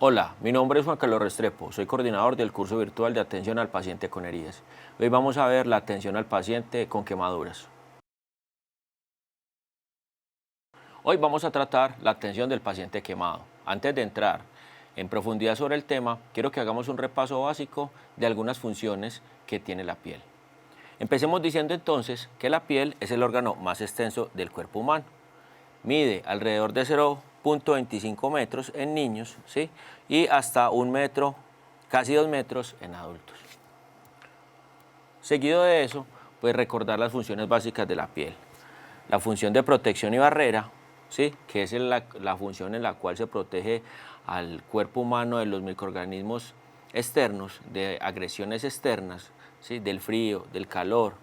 Hola, mi nombre es Juan Carlos Restrepo, soy coordinador del curso virtual de atención al paciente con heridas. Hoy vamos a ver la atención al paciente con quemaduras. Hoy vamos a tratar la atención del paciente quemado. Antes de entrar en profundidad sobre el tema, quiero que hagamos un repaso básico de algunas funciones que tiene la piel. Empecemos diciendo entonces que la piel es el órgano más extenso del cuerpo humano. Mide alrededor de 0,25 metros en niños, ¿sí? Y hasta 1 metro, casi 2 metros en adultos. Seguido de eso, pues recordar las funciones básicas de la piel. La función de protección y barrera, ¿sí? Que es la función en la cual se protege al cuerpo humano de los microorganismos externos, de agresiones externas, ¿sí? Del frío, del calor.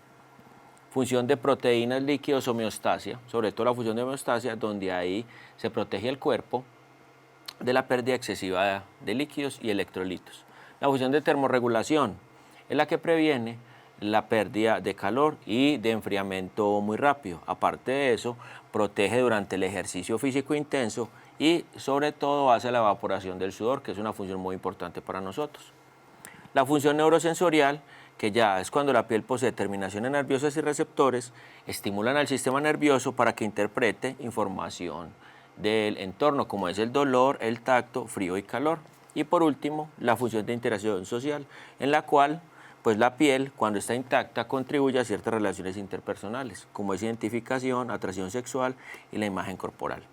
Función de proteínas, líquidos, homeostasia, sobre todo la función de homeostasia, donde ahí se protege el cuerpo de la pérdida excesiva de líquidos y electrolitos. La función de termorregulación es la que previene la pérdida de calor y de enfriamiento muy rápido. Aparte de eso, protege durante el ejercicio físico intenso y sobre todo hace la evaporación del sudor, que es una función muy importante para nosotros. La función neurosensorial, que ya es cuando la piel posee terminaciones nerviosas y receptores, estimulan al sistema nervioso para que interprete información del entorno, como es el dolor, el tacto, frío y calor. Y por último, la función de interacción social, en la cual pues la piel, cuando está intacta, contribuye a ciertas relaciones interpersonales, como es identificación, atracción sexual y la imagen corporal.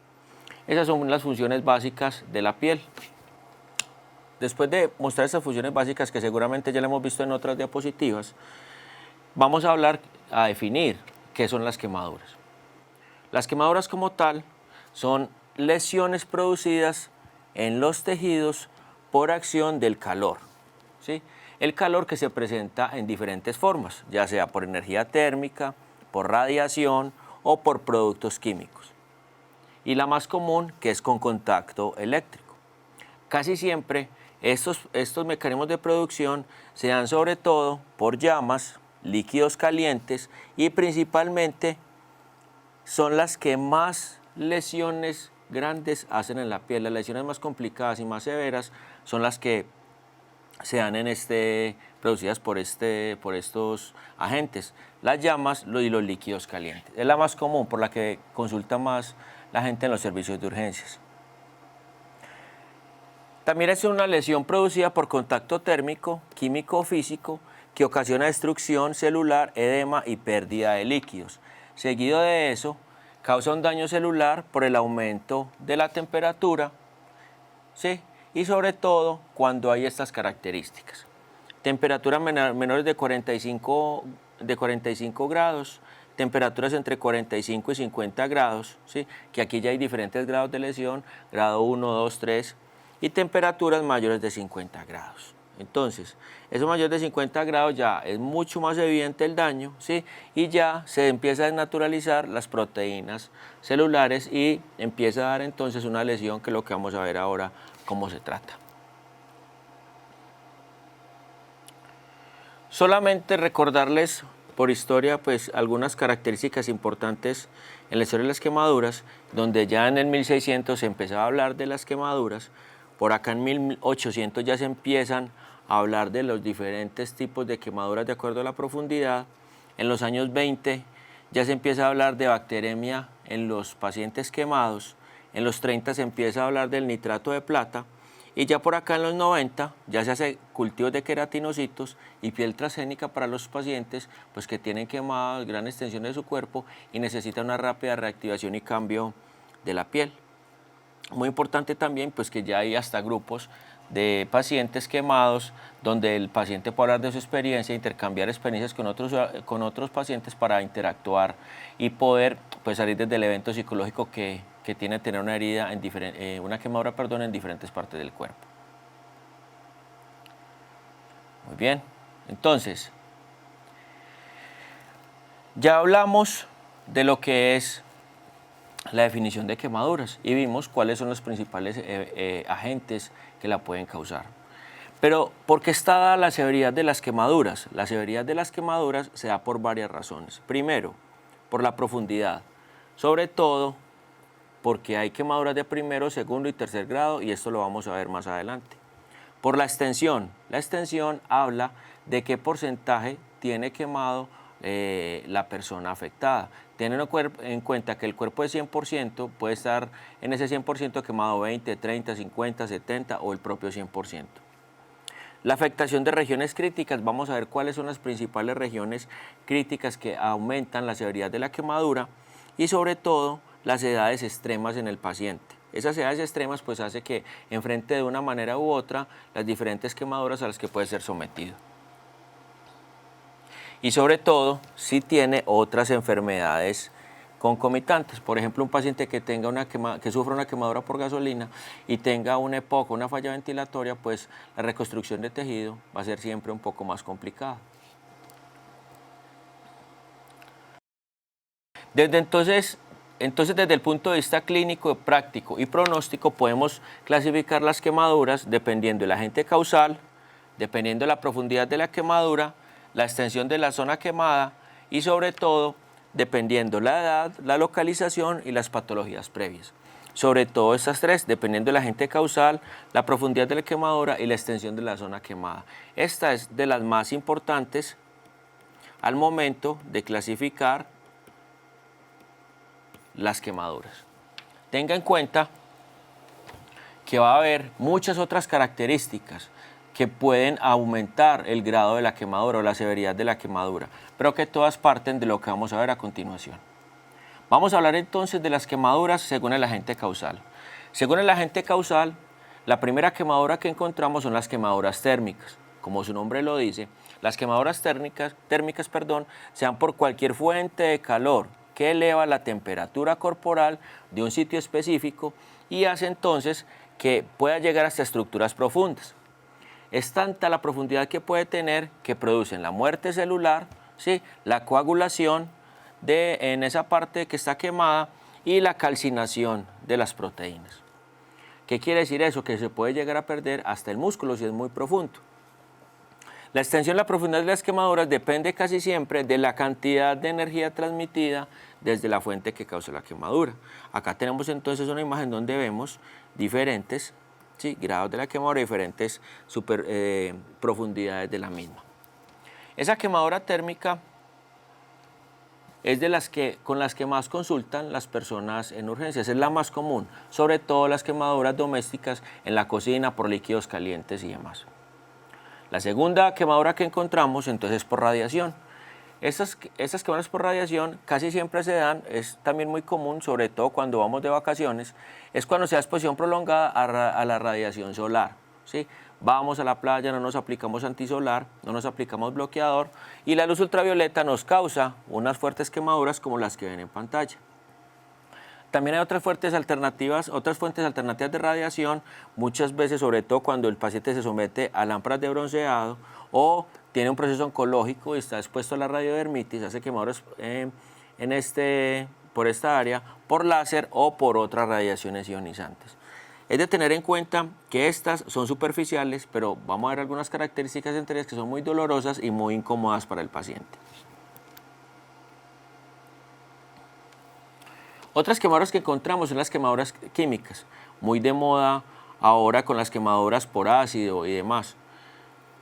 Esas son las funciones básicas de la piel. Después de mostrar estas funciones básicas, que seguramente ya las hemos visto en otras diapositivas, vamos a definir qué son las quemaduras. Las quemaduras como tal son lesiones producidas en los tejidos por acción del calor, ¿sí? El calor que se presenta en diferentes formas, ya sea por energía térmica, por radiación o por productos químicos. Y la más común, que es con contacto eléctrico. Casi siempre estos mecanismos de producción se dan sobre todo por llamas, líquidos calientes y principalmente son las que más lesiones grandes hacen en la piel. Las lesiones más complicadas y más severas son las que se dan producidas por estos agentes, las llamas y los líquidos calientes. Es la más común, por la que consulta más la gente en los servicios de urgencias. También es una lesión producida por contacto térmico, químico o físico que ocasiona destrucción celular, edema y pérdida de líquidos. Seguido de eso, causa un daño celular por el aumento de la temperatura, ¿sí? Y sobre todo cuando hay estas características. Temperaturas menores de 45 grados, temperaturas entre 45 y 50 grados, ¿sí? Que aquí ya hay diferentes grados de lesión, grado 1, 2, 3, y temperaturas mayores de 50 grados. Entonces, esos mayores de 50 grados ya es mucho más evidente el daño, ¿sí? Y ya se empieza a desnaturalizar las proteínas celulares y empieza a dar entonces una lesión, que es lo que vamos a ver ahora cómo se trata. Solamente recordarles por historia pues algunas características importantes en la historia de las quemaduras, donde ya en el 1600 se empezaba a hablar de las quemaduras. Por acá en 1800 ya se empiezan a hablar de los diferentes tipos de quemaduras de acuerdo a la profundidad. En los años 20 ya se empieza a hablar de bacteremia en los pacientes quemados. En los 30 se empieza a hablar del nitrato de plata. Y ya por acá en los 90 ya se hace cultivos de queratinocitos y piel transgénica para los pacientes pues, que tienen quemados, gran extensión de su cuerpo y necesitan una rápida reactivación y cambio de la piel. Muy importante también pues que ya hay hasta grupos de pacientes quemados donde el paciente puede hablar de su experiencia, intercambiar experiencias con otros pacientes para interactuar y poder pues, salir desde el evento psicológico que tiene tener una herida, una quemadura en diferentes partes del cuerpo. Muy bien, entonces, ya hablamos de lo que es la definición de quemaduras y vimos cuáles son los principales agentes que la pueden causar. Pero, ¿por qué está dada la severidad de las quemaduras? La severidad de las quemaduras se da por varias razones. Primero, por la profundidad, sobre todo porque hay quemaduras de primero, segundo y tercer grado, y esto lo vamos a ver más adelante. Por la extensión habla de qué porcentaje tiene quemado la persona afectada. Teniendo en cuenta que el cuerpo es 100%, puede estar en ese 100% quemado 20, 30, 50, 70 o el propio 100%. La afectación de regiones críticas, vamos a ver cuáles son las principales regiones críticas que aumentan la severidad de la quemadura y sobre todo las edades extremas en el paciente. Esas edades extremas pues hace que enfrente de una manera u otra las diferentes quemaduras a las que puede ser sometido. Y sobre todo si tiene otras enfermedades concomitantes. Por ejemplo, un paciente que sufra una quemadura por gasolina y tenga una EPOC, una falla ventilatoria, pues la reconstrucción de tejido va a ser siempre un poco más complicada. Entonces, desde el punto de vista clínico, práctico y pronóstico, podemos clasificar las quemaduras dependiendo del agente causal, dependiendo de la profundidad de la quemadura, la extensión de la zona quemada y sobre todo dependiendo la edad, la localización y las patologías previas. Sobre todo estas tres, dependiendo del agente causal, la profundidad de la quemadura y la extensión de la zona quemada. Esta es de las más importantes al momento de clasificar las quemaduras. Tenga en cuenta que va a haber muchas otras características que pueden aumentar el grado de la quemadura o la severidad de la quemadura, pero que todas parten de lo que vamos a ver a continuación. Vamos a hablar entonces de las quemaduras según el agente causal. Según el agente causal, la primera quemadura que encontramos son las quemaduras térmicas. Como su nombre lo dice, las quemaduras térmicas se dan por cualquier fuente de calor que eleva la temperatura corporal de un sitio específico y hace entonces que pueda llegar hasta estructuras profundas. Es tanta la profundidad que puede tener que producen la muerte celular, ¿sí?, la coagulación en esa parte que está quemada y la calcinación de las proteínas. ¿Qué quiere decir eso? Que se puede llegar a perder hasta el músculo si es muy profundo. La extensión y la profundidad de las quemaduras depende casi siempre de la cantidad de energía transmitida desde la fuente que causa la quemadura. Acá tenemos entonces una imagen donde vemos diferentes grados de la quemadura, diferentes profundidades de la misma. Esa quemadura térmica es con las que más consultan las personas en urgencias, es la más común, sobre todo las quemaduras domésticas en la cocina por líquidos calientes y demás. La segunda quemadura que encontramos entonces es por radiación. Estas quemaduras por radiación casi siempre se dan, es también muy común, sobre todo cuando vamos de vacaciones, es cuando se da exposición prolongada a la radiación solar, ¿sí? Vamos a la playa, no nos aplicamos antisolar, no nos aplicamos bloqueador y la luz ultravioleta nos causa unas fuertes quemaduras como las que ven en pantalla. También hay otras fuentes alternativas de radiación, muchas veces, sobre todo cuando el paciente se somete a lámparas de bronceado o tiene un proceso oncológico y está expuesto a la radiodermitis, hace quemaduras por esta área, por láser o por otras radiaciones ionizantes. Es de tener en cuenta que estas son superficiales, pero vamos a ver algunas características entre ellas que son muy dolorosas y muy incómodas para el paciente. Otras quemaduras que encontramos son las quemaduras químicas, muy de moda ahora con las quemaduras por ácido y demás.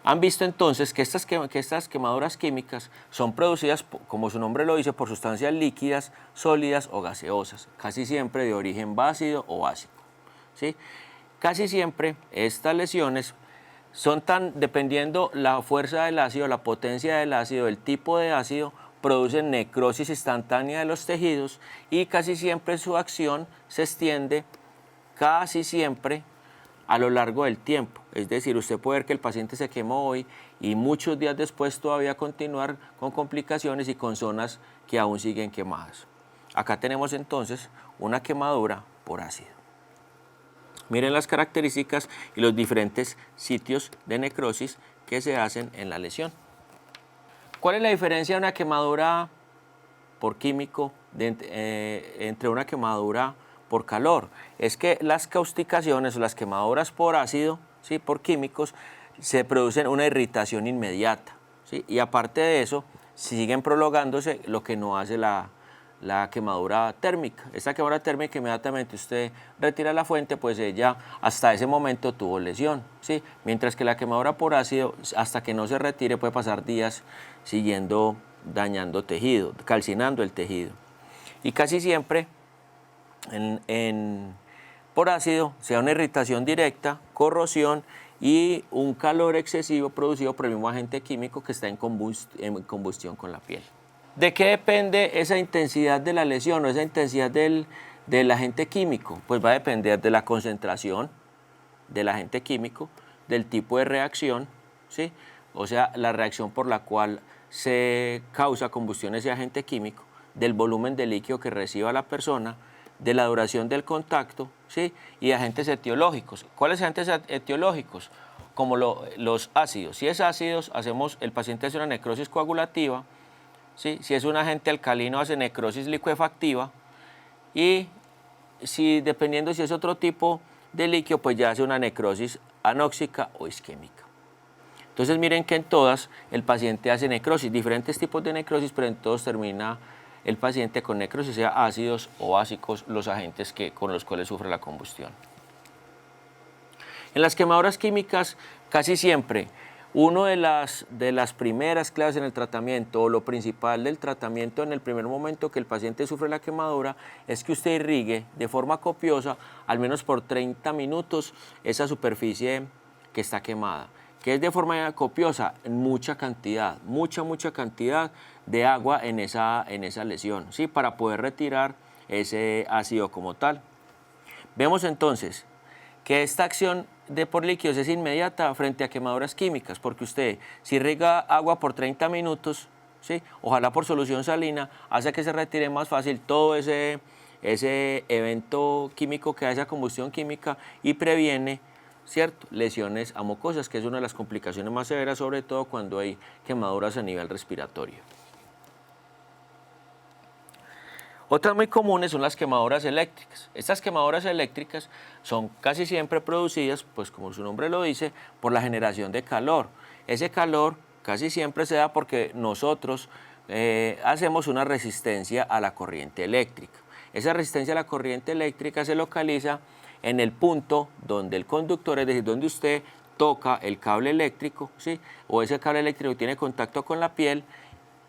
Han visto entonces que estas quemaduras químicas son producidas, como su nombre lo dice, por sustancias líquidas, sólidas o gaseosas, casi siempre de origen básico o básico, ¿sí? Casi siempre estas lesiones son dependiendo la fuerza del ácido, la potencia del ácido, el tipo de ácido, producen necrosis instantánea de los tejidos y casi siempre su acción se extiende casi siempre a lo largo del tiempo. Es decir, usted puede ver que el paciente se quemó hoy y muchos días después todavía continuar con complicaciones y con zonas que aún siguen quemadas. Acá tenemos entonces una quemadura por ácido. Miren las características y los diferentes sitios de necrosis que se hacen en la lesión. ¿Cuál es la diferencia de una quemadura por químico entre una quemadura por calor? Es que las causticaciones o las quemaduras por ácido, ¿sí?, por químicos, se producen una irritación inmediata, ¿sí? Y aparte de eso, siguen prolongándose, lo que no hace la quemadura térmica. Esta quemadura térmica, inmediatamente usted retira la fuente, pues ella hasta ese momento tuvo lesión, ¿sí? Mientras que la quemadura por ácido, hasta que no se retire, puede pasar días siguiendo dañando tejido, calcinando el tejido. Y casi siempre por ácido se da una irritación directa, corrosión y un calor excesivo producido por el mismo agente químico que está en combustión con la piel. ¿De qué depende esa intensidad de la lesión o esa intensidad del agente químico? Pues va a depender de la concentración del agente químico, del tipo de reacción, ¿sí? O sea, la reacción por la cual se causa combustión ese agente químico, del volumen de líquido que reciba la persona, de la duración del contacto, ¿sí? Y agentes etiológicos. ¿Cuáles agentes etiológicos? Como los ácidos. Si es ácidos, el paciente hace una necrosis coagulativa, ¿sí? Si es un agente alcalino, hace necrosis licuefactiva, y si dependiendo si es otro tipo de líquido, pues ya hace una necrosis anóxica o isquémica. Entonces miren que en todas el paciente hace necrosis, diferentes tipos de necrosis, pero en todos termina el paciente con necrosis, sea ácidos o básicos los agentes con los cuales sufre la combustión. En las quemaduras químicas, casi siempre, una de las primeras claves en el tratamiento o lo principal del tratamiento en el primer momento que el paciente sufre la quemadura es que usted irrigue de forma copiosa, al menos por 30 minutos, esa superficie que está quemada. Que es de forma copiosa, mucha cantidad de agua en esa lesión, ¿sí? Para poder retirar ese ácido como tal. Vemos entonces que esta acción de por líquidos es inmediata frente a quemaduras químicas, porque usted, si riega agua por 30 minutos, ¿sí? Ojalá por solución salina, hace que se retire más fácil todo ese evento químico que da esa combustión química y previene, ¿cierto?, lesiones a mucosas, que es una de las complicaciones más severas, sobre todo cuando hay quemaduras a nivel respiratorio. Otras muy comunes son las quemaduras eléctricas. Estas quemaduras eléctricas son casi siempre producidas, pues como su nombre lo dice, por la generación de calor. Ese calor casi siempre se da porque nosotros hacemos una resistencia a la corriente eléctrica. Esa resistencia a la corriente eléctrica se localiza en el punto donde el conductor, es decir, donde usted toca el cable eléctrico, ¿sí? O ese cable eléctrico tiene contacto con la piel,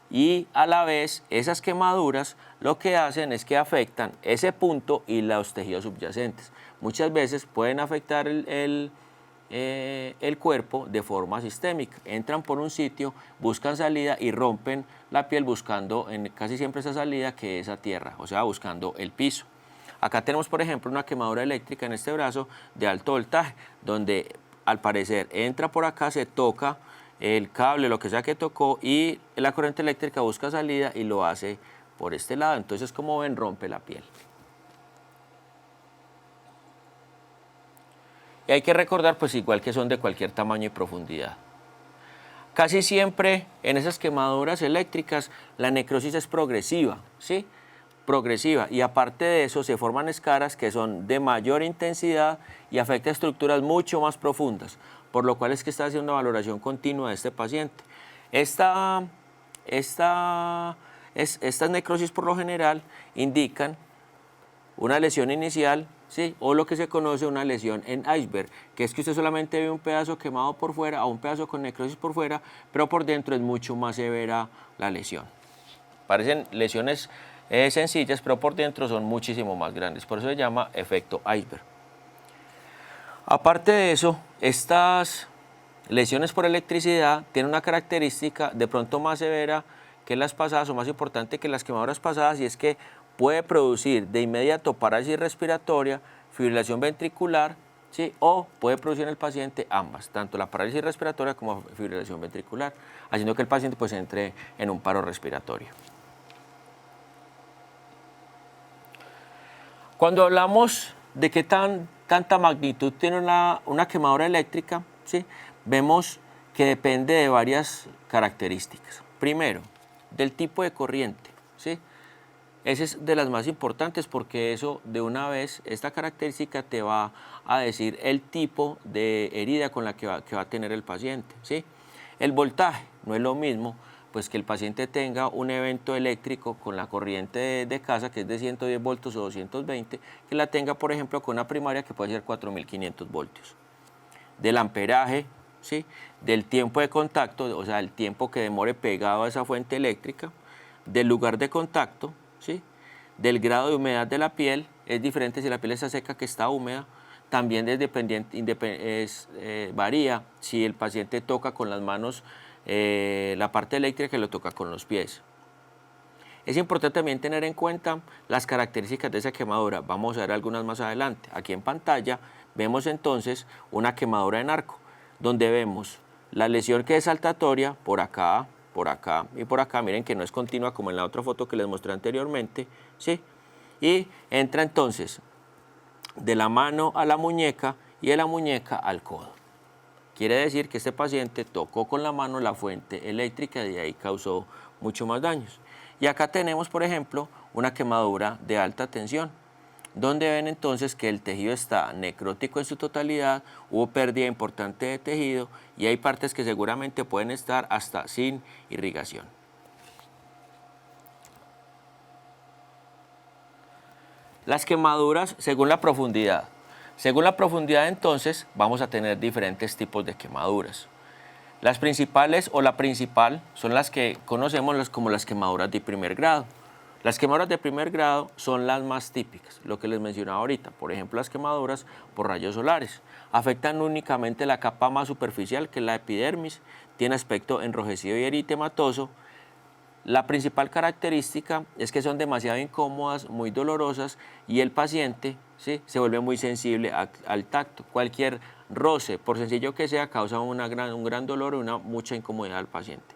y a la vez esas quemaduras lo que hacen es que afectan ese punto y los tejidos subyacentes. Muchas veces pueden afectar el cuerpo de forma sistémica. Entran por un sitio, buscan salida y rompen la piel buscando casi siempre esa salida, que es a tierra, o sea, buscando el piso. Acá tenemos, por ejemplo, una quemadura eléctrica en este brazo de alto voltaje, donde al parecer entra por acá, se toca el cable, lo que sea que tocó, y la corriente eléctrica busca salida y lo hace por este lado. Entonces, como ven, rompe la piel. Y hay que recordar, pues igual que son de cualquier tamaño y profundidad. Casi siempre en esas quemaduras eléctricas la necrosis es progresiva, ¿sí? Progresiva, y aparte de eso se forman escaras que son de mayor intensidad y afectan estructuras mucho más profundas, por lo cual es que está haciendo una valoración continua de este paciente. Estas necrosis por lo general indican una lesión inicial, ¿sí? O lo que se conoce una lesión en iceberg, que es que usted solamente ve un pedazo quemado por fuera o un pedazo con necrosis por fuera, pero por dentro es mucho más severa la lesión. Parecen lesiones sencillas, pero por dentro son muchísimo más grandes, por eso se llama efecto iceberg. Aparte de eso, estas lesiones por electricidad tienen una característica de pronto más severa que las pasadas, o más importante que las quemaduras pasadas, y es que puede producir de inmediato parálisis respiratoria, fibrilación ventricular, ¿sí? O puede producir en el paciente ambas, tanto la parálisis respiratoria como la fibrilación ventricular, haciendo que el paciente pues entre en un paro respiratorio. Cuando hablamos de qué tanta magnitud tiene una quemadura eléctrica, ¿sí? Vemos que depende de varias características. Primero, del tipo de corriente, ¿sí? Esa es de las más importantes, porque eso de una vez, esta característica te va a decir el tipo de herida con la que va a tener el paciente, ¿sí? El voltaje no es lo mismo, pues que el paciente tenga un evento eléctrico con la corriente de casa, que es de 110 voltios o 220, que la tenga, por ejemplo, con una primaria que puede ser 4500 voltios. Del amperaje, ¿sí? Del tiempo de contacto, o sea, el tiempo que demore pegado a esa fuente eléctrica, del lugar de contacto, ¿sí? Del grado de humedad de la piel, es diferente si la piel está seca que está húmeda. También varía si el paciente toca con las manos la parte eléctrica que lo toca con los pies. Es importante también tener en cuenta las características de esa quemadura. Vamos a ver algunas más adelante. Aquí en pantalla vemos entonces una quemadura en arco, donde vemos la lesión que es saltatoria por acá y por acá. Miren que no es continua como en la otra foto que les mostré anteriormente, ¿sí? Y entra entonces de la mano a la muñeca y de la muñeca al codo. Quiere decir que este paciente tocó con la mano la fuente eléctrica y de ahí causó mucho más daños. Y acá tenemos, por ejemplo, una quemadura de alta tensión, donde ven entonces que el tejido está necrótico en su totalidad, hubo pérdida importante de tejido y hay partes que seguramente pueden estar hasta sin irrigación. Las quemaduras según la profundidad. Según la profundidad entonces vamos a tener diferentes tipos de quemaduras. Las principales o la principal son las que conocemos como las quemaduras de primer grado. Las quemaduras de primer grado son las más típicas, lo que les mencionaba ahorita. Por ejemplo, las quemaduras por rayos solares. Afectan únicamente la capa más superficial, que es la epidermis, tiene aspecto enrojecido y eritematoso. La principal característica es que son demasiado incómodas, muy dolorosas y el paciente, ¿sí?, se vuelve muy sensible al tacto. Cualquier roce, por sencillo que sea, causa un gran dolor y mucha incomodidad al paciente.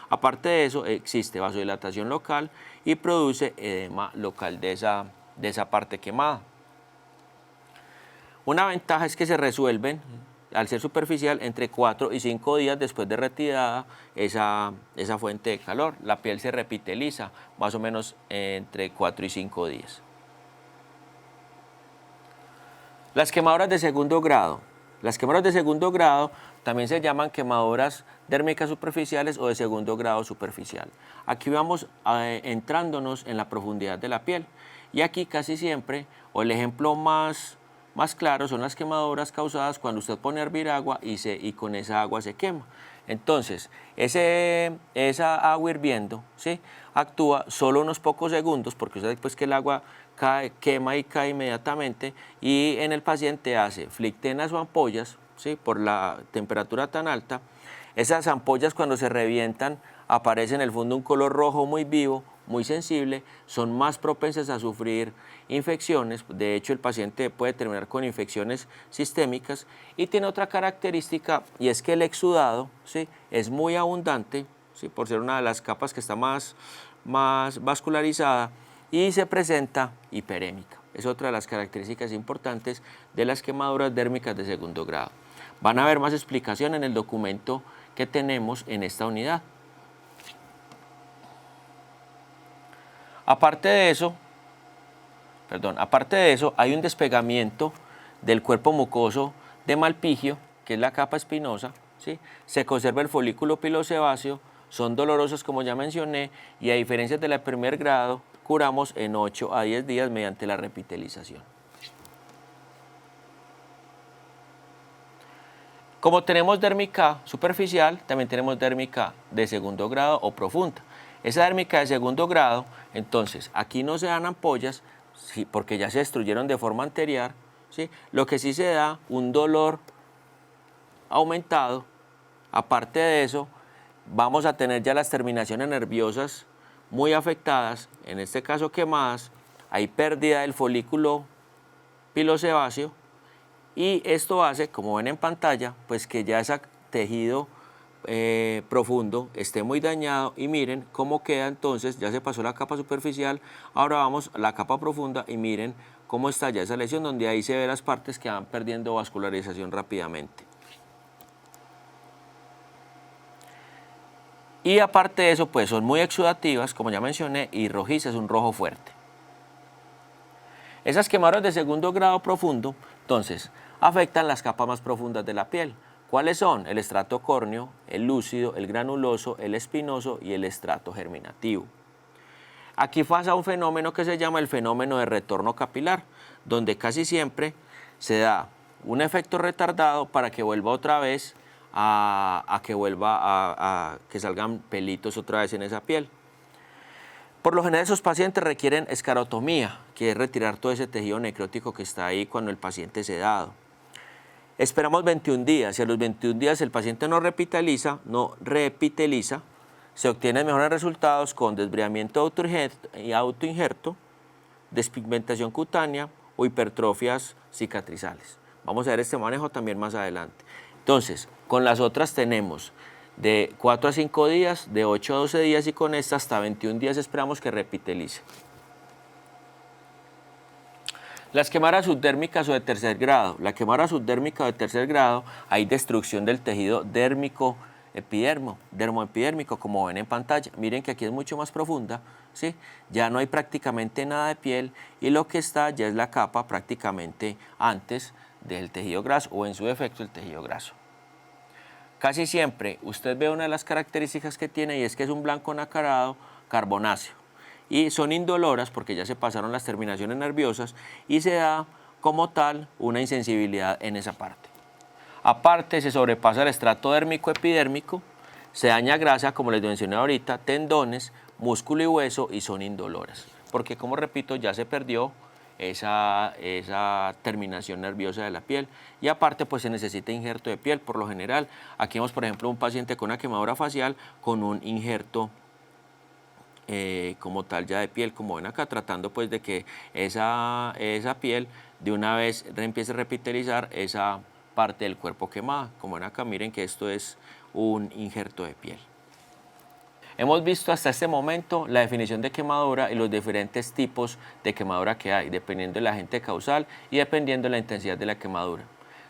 Aparte de eso, existe vasodilatación local y produce edema local de esa parte quemada. Una ventaja es que se resuelven, al ser superficial, entre 4 y 5 días después de retirada esa fuente de calor. La piel se repiteliza más o menos entre 4 y 5 días. Las quemaduras de segundo grado. Las quemaduras de segundo grado también se llaman quemaduras dérmicas superficiales o de segundo grado superficial. Aquí vamos entrándonos en la profundidad de la piel y aquí casi siempre, o el ejemplo más claro, son las quemaduras causadas cuando usted pone a hervir agua y con esa agua se quema. Entonces, esa agua hirviendo, ¿sí?, actúa solo unos pocos segundos, porque usted después que el agua quema y cae inmediatamente, y en el paciente hace flictenas o ampollas, ¿sí?, por la temperatura tan alta. Esas ampollas, cuando se revientan, aparece en el fondo un color rojo muy vivo, muy sensible, son más propensas a sufrir infecciones. De hecho, el paciente puede terminar con infecciones sistémicas y tiene otra característica, y es que el exudado, ¿sí?, es muy abundante, ¿sí?, por ser una de las capas que está más vascularizada, y se presenta hiperémica. Es otra de las características importantes de las quemaduras dérmicas de segundo grado. Van a ver más explicación en el documento que tenemos en esta unidad. Aparte de eso, hay un despegamiento del cuerpo mucoso de Malpigio, que es la capa espinosa, ¿sí? Se conserva el folículo pilosebáceo, son dolorosos como ya mencioné, y a diferencia de la de primer grado, curamos en 8 a 10 días mediante la repitelización. Como tenemos dérmica superficial, también tenemos dérmica de segundo grado o profunda. Esa dérmica de segundo grado, entonces, aquí no se dan ampollas, sí, porque ya se destruyeron de forma anterior, ¿sí? Lo que sí se da un dolor aumentado. Aparte de eso, vamos a tener ya las terminaciones nerviosas muy afectadas, en este caso quemadas, hay pérdida del folículo pilosebáceo, y esto hace, como ven en pantalla, pues que ya ese tejido profundo esté muy dañado, y miren cómo queda entonces. Ya se pasó la capa superficial, ahora vamos a la capa profunda y miren cómo está ya esa lesión, donde ahí se ven las partes que van perdiendo vascularización rápidamente. Y aparte de eso, pues son muy exudativas, como ya mencioné, y rojizas, un rojo fuerte. Esas quemaduras de segundo grado profundo, entonces, afectan las capas más profundas de la piel. ¿Cuáles son? El estrato córneo, el lúcido, el granuloso, el espinoso y el estrato germinativo. Aquí pasa un fenómeno que se llama el fenómeno de retorno capilar, donde casi siempre se da un efecto retardado para que vuelva otra vez a que salgan pelitos otra vez en esa piel. Por lo general esos pacientes requieren escarotomía, que es retirar todo ese tejido necrótico que está ahí cuando el paciente es sedado. Esperamos 21 días, si a los 21 días el paciente no repiteliza, se obtienen mejores resultados con desbridamiento autoinjerto, despigmentación cutánea o hipertrofias cicatrizales. Vamos a ver este manejo también más adelante. Entonces, con las otras tenemos de 4 a 5 días, de 8 a 12 días y con esta hasta 21 días esperamos que repitelice. Las quemaduras subdérmicas o de tercer grado. La quemadura subdérmica o de tercer grado, hay destrucción del tejido dermoepidérmico, como ven en pantalla. Miren que aquí es mucho más profunda, ¿sí? Ya no hay prácticamente nada de piel y lo que está ya es la capa prácticamente antes del tejido graso o en su defecto el tejido graso. Casi siempre usted ve una de las características que tiene y es que es un blanco nacarado carbonáceo. Y son indoloras porque ya se pasaron las terminaciones nerviosas y se da como tal una insensibilidad en esa parte. Aparte se sobrepasa el estrato dérmico epidérmico, se daña grasa como les mencioné ahorita, tendones, músculo y hueso y son indoloras. Porque como repito ya se perdió esa terminación nerviosa de la piel y aparte pues se necesita injerto de piel por lo general. Aquí vemos por ejemplo un paciente con una quemadura facial con un injerto como tal ya de piel, como ven acá, tratando pues de que esa piel de una vez empiece a repitelizar esa parte del cuerpo quemada. Como ven acá, miren que esto es un injerto de piel. Hemos visto hasta este momento la definición de quemadura y los diferentes tipos de quemadura que hay, dependiendo del agente causal y dependiendo de la intensidad de la quemadura.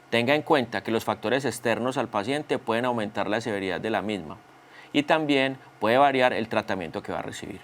Tenga en cuenta que los factores externos al paciente pueden aumentar la severidad de la misma y también puede variar el tratamiento que va a recibir.